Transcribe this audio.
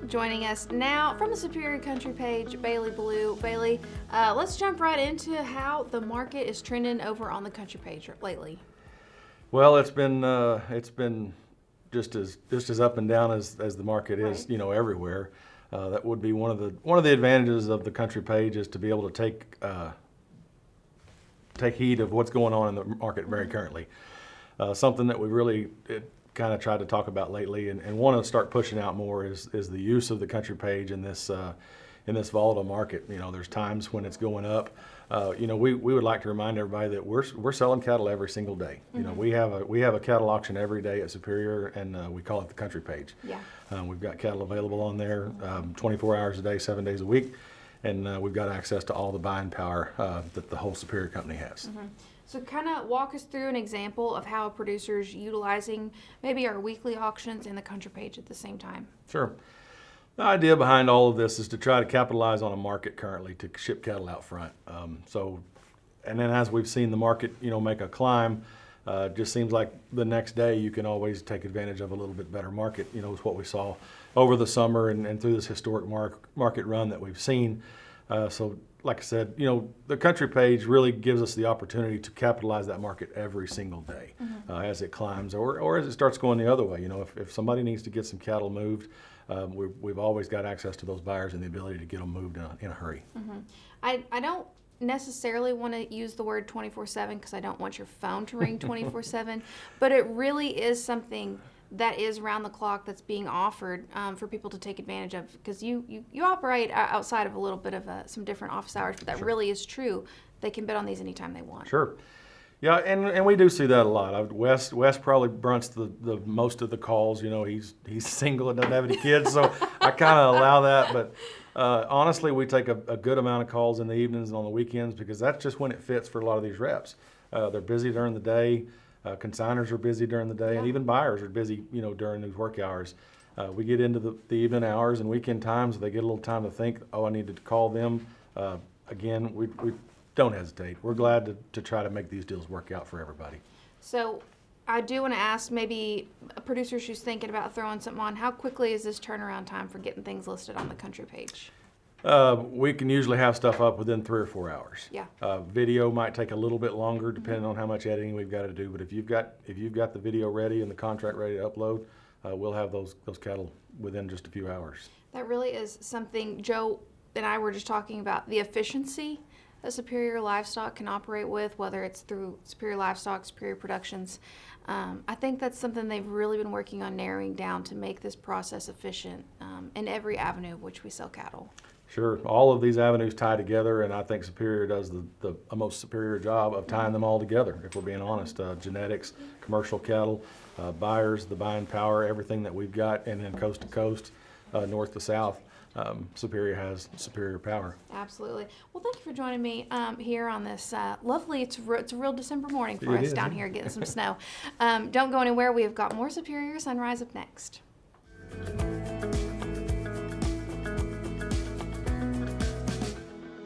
Joining us now from the Superior Country page, Bailey Blue. Bailey, let's jump right into how the market is trending over on the country page lately. Well, it's been just as up and down as the market is, Right. everywhere. That would be one of the advantages of the country page, is to be able to take heed of what's going on in the market very currently. Something that we really kind of tried to talk about lately and want to start pushing out more is the use of the country page in this volatile market. There's times when it's going up. We would like to remind everybody that we're selling cattle every single day. We have a cattle auction every day at Superior, and we call it the country page. Yeah. We've got cattle available on there 24 hours a day, 7 days a week, and we've got access to all the buying power that the whole Superior company has. So kind of walk us through an example of how a producer's utilizing maybe our weekly auctions and the country page at the same time. Sure. The idea behind all of this is to try to capitalize on a market currently to ship cattle out front. And then as we've seen the market, make a climb, just seems like the next day you can always take advantage of a little bit better market. Is what we saw over the summer and through this historic market run that we've seen. So like I said, the country page really gives us the opportunity to capitalize that market every single day as it climbs or as it starts going the other way. If somebody needs to get some cattle moved, we've always got access to those buyers and the ability to get them moved in a hurry. I don't necessarily want to use the word 24/7 because I don't want your phone to ring 24/7, but it really is something that is round the clock that's being offered for people to take advantage of, because you operate outside of a little bit of some different office hours, but that really is true. They can bid on these anytime they want. Sure. Yeah, and we do see that a lot. Wes probably brunts the most of the calls. He's single and doesn't have any kids, so I kind of allow that. But honestly, we take a good amount of calls in the evenings and on the weekends because that's just when it fits for a lot of these reps. They're busy during the day. Consigners are busy during the day, and even buyers are busy, during these work hours. We get into the evening hours and weekend times. They get a little time to think, oh, I need to call them. Again, we don't hesitate. We're glad to try to make these deals work out for everybody. So I do want to ask maybe a producer who's thinking about throwing something on, how quickly is this turnaround time for getting things listed on the country page? We can usually have stuff up within 3 or 4 hours. Yeah. Video might take a little bit longer depending on how much editing we've got to do. But if you've got the video ready and the contract ready to upload, we'll have those cattle within just a few hours. That really is something Joe and I were just talking about, the efficiency that Superior Livestock can operate with, whether it's through Superior Livestock, Superior Productions. I think that's something they've really been working on narrowing down to make this process efficient in every avenue of which we sell cattle. Sure. All of these avenues tie together, and I think Superior does the most superior job of tying them all together, if we're being honest. Genetics, commercial cattle, buyers, the buying power, everything that we've got, and then coast to coast, north to south, Superior has superior power. Absolutely. Well, thank you for joining me here on this lovely, it's a real December morning for us down here getting some snow. Don't go anywhere. We have got more Superior Sunrise up next.